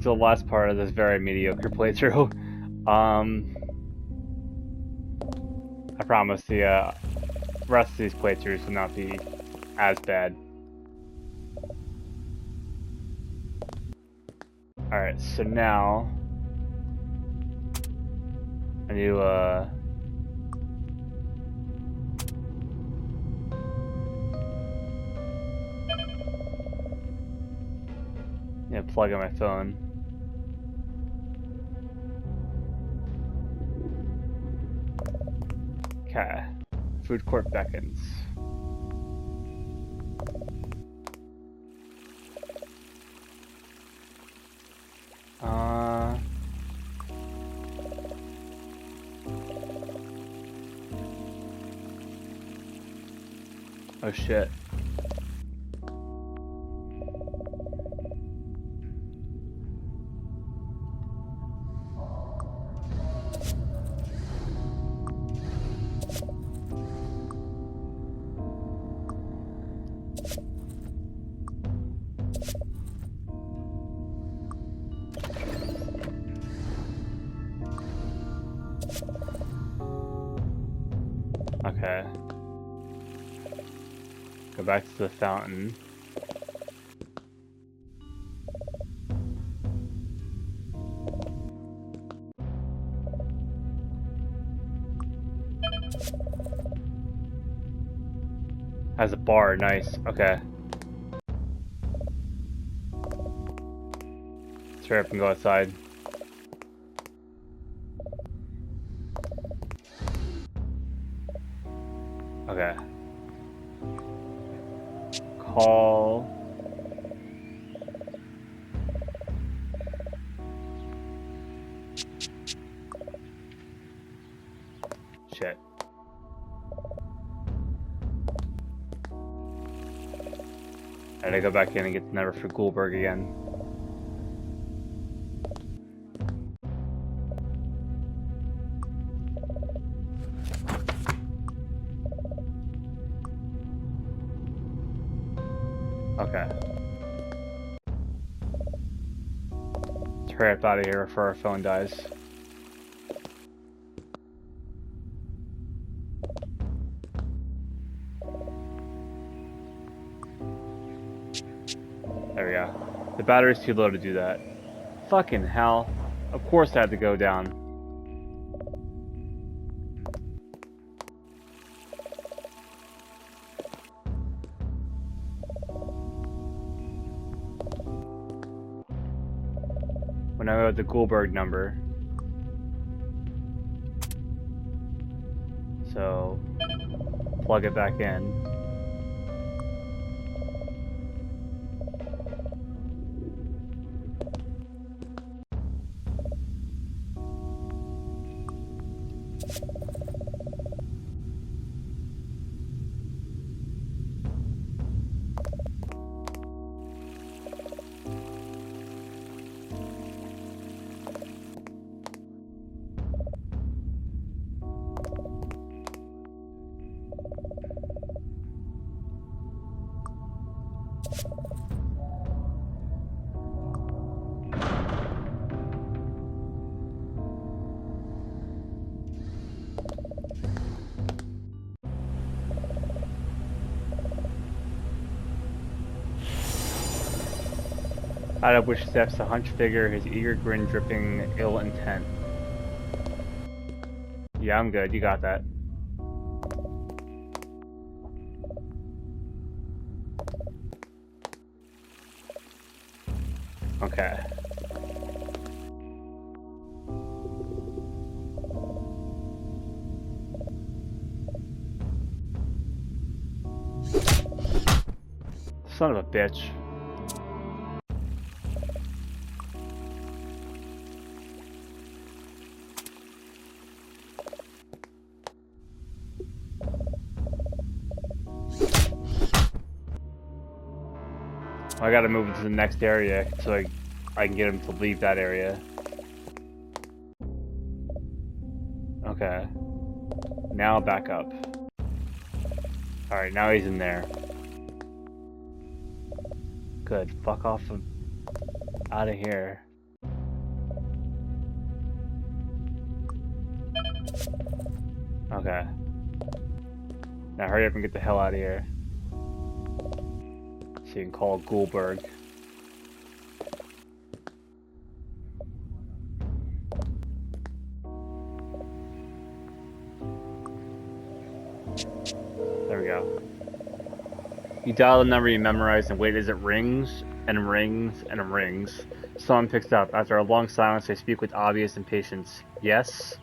So the last part of this very mediocre playthrough. I promise the rest of these playthroughs will not be as bad. Alright, so now I need to plug in my phone. Okay. Food court beckons. Oh shit. Okay. Go back to the fountain. Has a bar, nice. Okay. Let's hurry up and go outside. Okay. Call. Shit. I gotta go back in and get the number for Goldberg again. Okay. Let's hurry up out of here before our phone dies. There we go. The battery's too low to do that. Fucking hell. Of course I had to go down. When I got the Goldberg number. So, plug it back in. Out of which steps the hunched figure, his eager grin dripping ill intent. Yeah, I'm good. You got that. Okay. Son of a bitch. I gotta move into the next area so I can get him to leave that area. Okay. Now back up. Alright, now he's in there. Good. Fuck off out of here. Okay. Now hurry up and get the hell out of here. So you can call Goldberg. There we go. You dial the number you memorized and wait as it rings and rings and rings. Someone picks up. After a long silence, they speak with obvious impatience. Yes?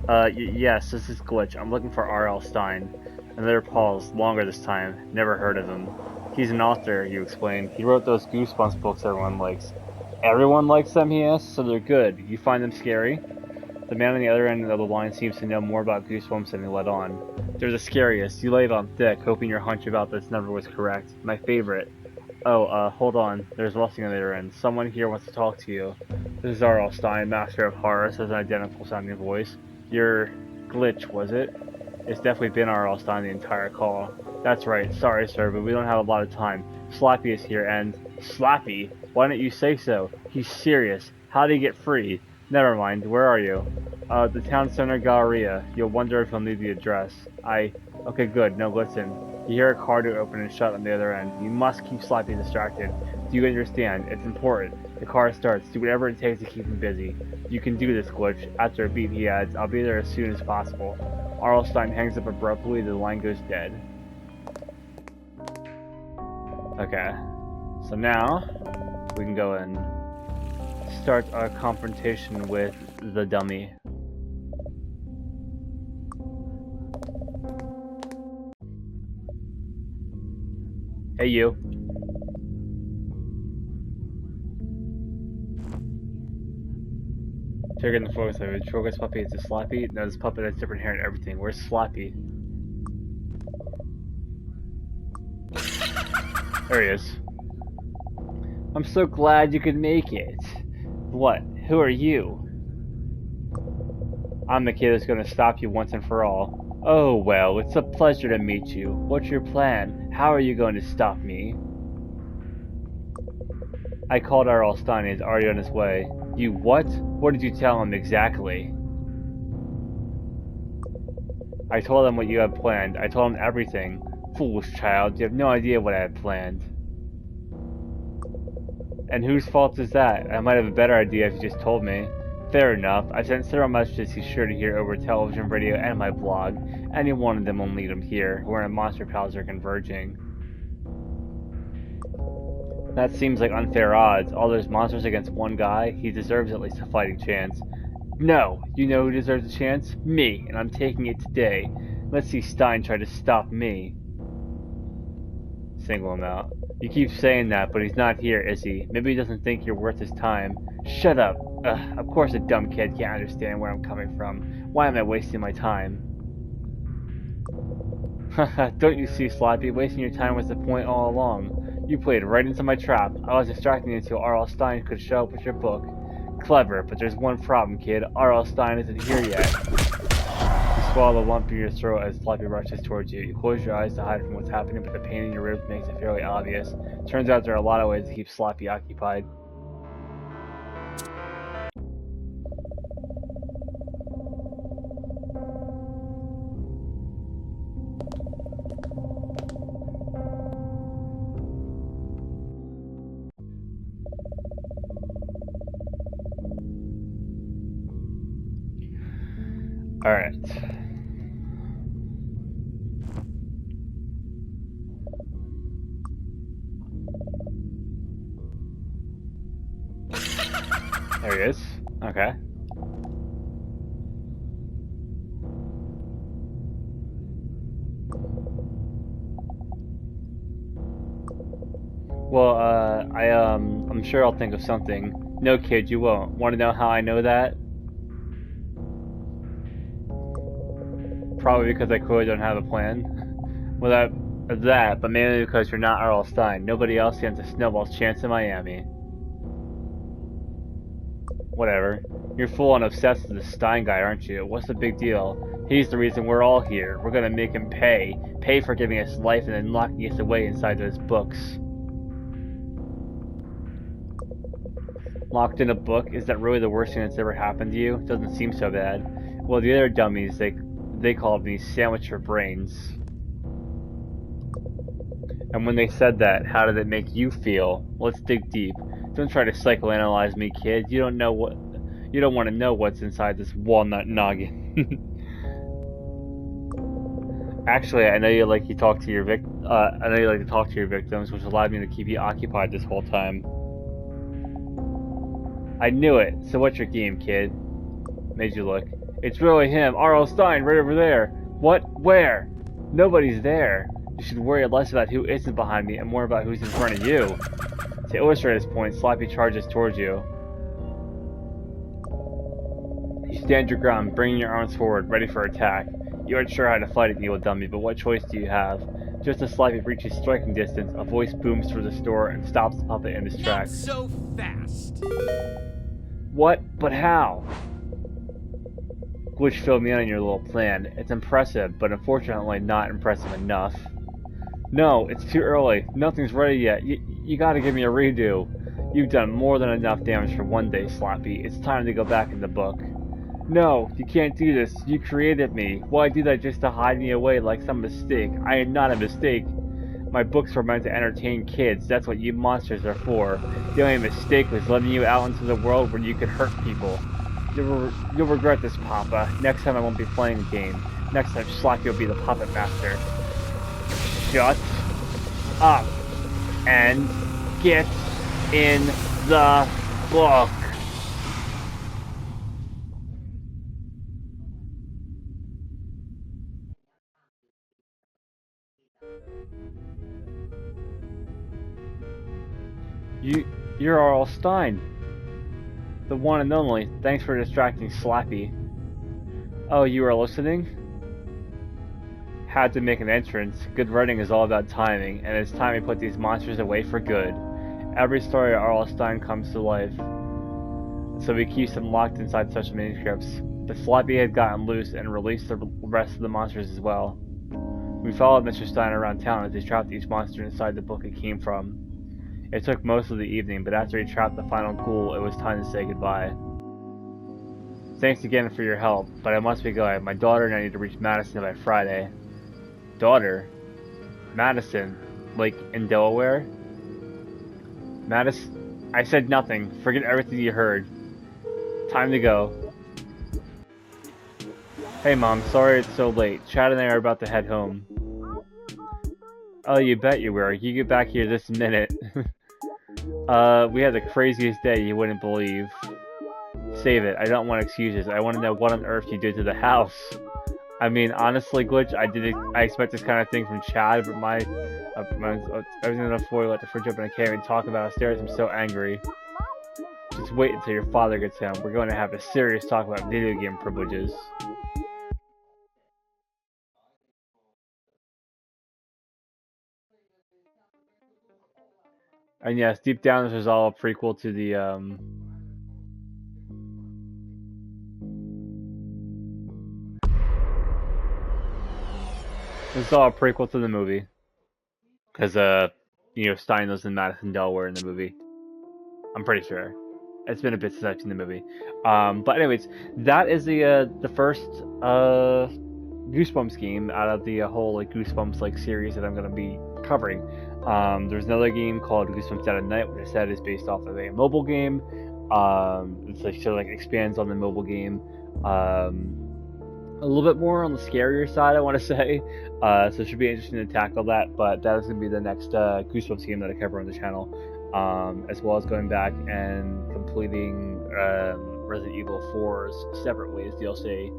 Yes, this is Glitch. I'm looking for R.L. Stein. Another pause, longer this time. Never heard of him. He's an author, you explain. He wrote those Goosebumps books everyone likes. Everyone likes them, he asks, so they're good. You find them scary? The man on the other end of the line seems to know more about Goosebumps than he let on. They're the scariest. You laid on thick, hoping your hunch about this number was correct. My favorite. Oh, hold on. There's rustling on the other end. Someone here wants to talk to you. This is R.L. Stein, master of horror, says an identical sounding voice. Your Glitch, was it? It's definitely been R.L. Stein the entire call. That's right. Sorry, sir, but we don't have a lot of time. Slappy is here, and... Slappy? Why didn't you say so? He's serious. How did he get free? Never mind. Where are you? The town center Galleria. You'll wonder if he'll need the address. Okay, good. No, listen. You hear a car door open and shut on the other end. You must keep Slappy distracted. Do you understand? It's important. The car starts. Do whatever it takes to keep him busy. You can do this, Glitch. After a beat, he adds, I'll be there as soon as possible. R.L. Stein hangs up abruptly. The line goes dead. Okay. So now, we can go and start our confrontation with the dummy. Hey, you. Trigger in the focus of it. Focus puppy is a Slappy. No, this puppet has different hair and everything. Where's Slappy? There he is. I'm so glad you could make it. What? Who are you? I'm the kid that's gonna stop you once and for all. Oh well, it's a pleasure to meet you. What's your plan? How are you going to stop me? I called R.L. Stein. He's already on his way. You what? What did you tell him exactly? I told him what you had planned. I told him everything. Foolish child, you have no idea what I had planned. And whose fault is that? I might have a better idea if you just told me. Fair enough. I sent several messages he's sure to hear over television, radio, and my blog. Any one of them will lead him here, where my monster pals are converging. That seems like unfair odds. All those monsters against one guy? He deserves at least a fighting chance. No! You know who deserves a chance? Me, and I'm taking it today. Let's see Stein try to stop me. Single him out. You keep saying that, but he's not here, is he? Maybe he doesn't think you're worth his time. Shut up. Of course a dumb kid can't understand where I'm coming from. Why am I wasting my time? Haha, don't you see, Slappy? Wasting your time was the point all along. You played right into my trap. I was distracting you until R.L. Stein could show up with your book. Clever, but there's one problem, kid. R.L. Stein isn't here yet. You swallow the lump in your throat as Slappy rushes towards you. You close your eyes to hide from what's happening, but the pain in your ribs makes it fairly obvious. Turns out there are a lot of ways to keep Slappy occupied. Alright. There he is. Okay. Well, I'm sure I'll think of something. No, kid, you won't. Want to know how I know that? Probably because I clearly don't have a plan. Well, that, but mainly because you're not R.L. Stein. Nobody else stands a snowball's chance in Miami. Whatever. You're full on obsessed with the Stein guy, aren't you? What's the big deal? He's the reason we're all here. We're gonna make him pay. Pay for giving us life and then locking us away inside those books. Locked in a book? Is that really the worst thing that's ever happened to you? Doesn't seem so bad. Well, the other dummies, They called me Sandwich Your Brains. And when they said that, how did it make you feel? Let's dig deep. Don't try to psychoanalyze me, kid. You don't want to know what's inside this walnut noggin. Actually, I know you like to talk to your victims, which allowed me to keep you occupied this whole time. I knew it. So what's your game, kid? Made you look. It's really him, R.L. Stine, right over there. What? Where? Nobody's there. You should worry less about who isn't behind me and more about who's in front of you. To illustrate this point, Slappy charges towards you. You stand your ground, bringing your arms forward, ready for attack. You aren't sure how to fight it, you little dummy, but what choice do you have? Just as Slappy reaches striking distance, a voice booms through the store and stops the puppet in his tracks. Not so fast! What? But how? Glitch filled me in on your little plan. It's impressive, but unfortunately not impressive enough. No, it's too early. Nothing's ready yet. You gotta give me a redo. You've done more than enough damage for one day, Slappy. It's time to go back in the book. No, you can't do this. You created me. Why do that just to hide me away like some mistake? I am not a mistake. My books were meant to entertain kids. That's what you monsters are for. The only mistake was letting you out into the world where you could hurt people. You'll regret this, Papa. Next time I won't be playing the game. Next time Slappy will be the puppet master. Shut up and get in the book. You're R.L. Stine. The one and only. Thanks for distracting Slappy. Oh, you are listening? Had to make an entrance. Good writing is all about timing, and it's time we put these monsters away for good. Every story of R.L. Stine comes to life, so we keep them locked inside such manuscripts. But Slappy had gotten loose and released the rest of the monsters as well. We followed Mr. Stine around town as he trapped each monster inside the book it came from. It took most of the evening, but after he trapped the final ghoul, it was time to say goodbye. Thanks again for your help, but I must be going. My daughter and I need to reach Madison by Friday. Daughter? Madison? Like, in Delaware? Madison? I said nothing. Forget everything you heard. Time to go. Hey Mom, sorry it's so late. Chad and I are about to head home. Oh, you bet you were. You get back here this minute. We had the craziest day you wouldn't believe. Save it. I don't want excuses. I want to know what on earth you did to the house. I mean, honestly, Glitch, I expect this kind of thing from Chad, but everything on the floor, let the fridge open, I can't even talk about upstairs. I'm so angry. Just wait until your father gets home. We're going to have a serious talk about video game privileges. And yes, deep down this is all a prequel to the this is all a prequel to the movie. Because Stein lives in Madison, Delaware in the movie. I'm pretty sure. It's been a bit since I've seen the movie. But anyways, that is the first Goosebumps game out of the whole Goosebumps series that I'm gonna be covering. There's another game called Goosebumps Dead at Night, which I said is based off of a mobile game. It's sort of expands on the mobile game. A little bit more on the scarier side, I want to say. So it should be interesting to tackle that. But that is going to be the next Goosebumps game that I cover on the channel, as well as going back and completing Resident Evil 4's Separate Ways DLC,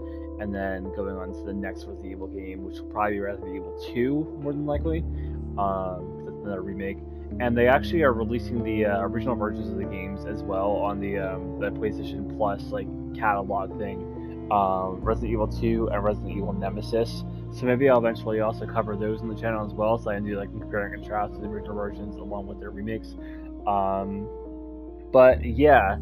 and then going on to the next Resident Evil game, which will probably be Resident Evil 2, more than likely. That's another remake. And they actually are releasing the original versions of the games as well on the PlayStation Plus catalog thing. Resident Evil 2 and Resident Evil Nemesis. So maybe I'll eventually also cover those on the channel as well, so I can do comparing and contrast to the original versions along with their remakes. But yeah,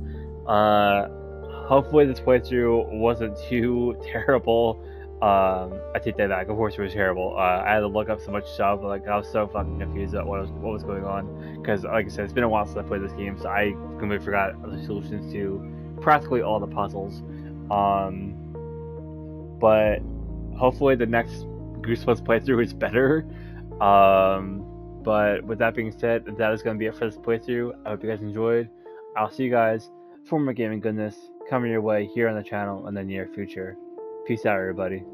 hopefully this playthrough wasn't too terrible. I take that back. Of course it was terrible. I had to look up so much stuff. I was so fucking confused about what was going on. Because, like I said, it's been a while since I played this game, so I completely forgot the solutions to practically all the puzzles. But hopefully the next Goosebumps playthrough is better. But with that being said, that is going to be it for this playthrough. I hope you guys enjoyed. I'll see you guys for more gaming goodness coming your way here on the channel in the near future. Peace out, everybody.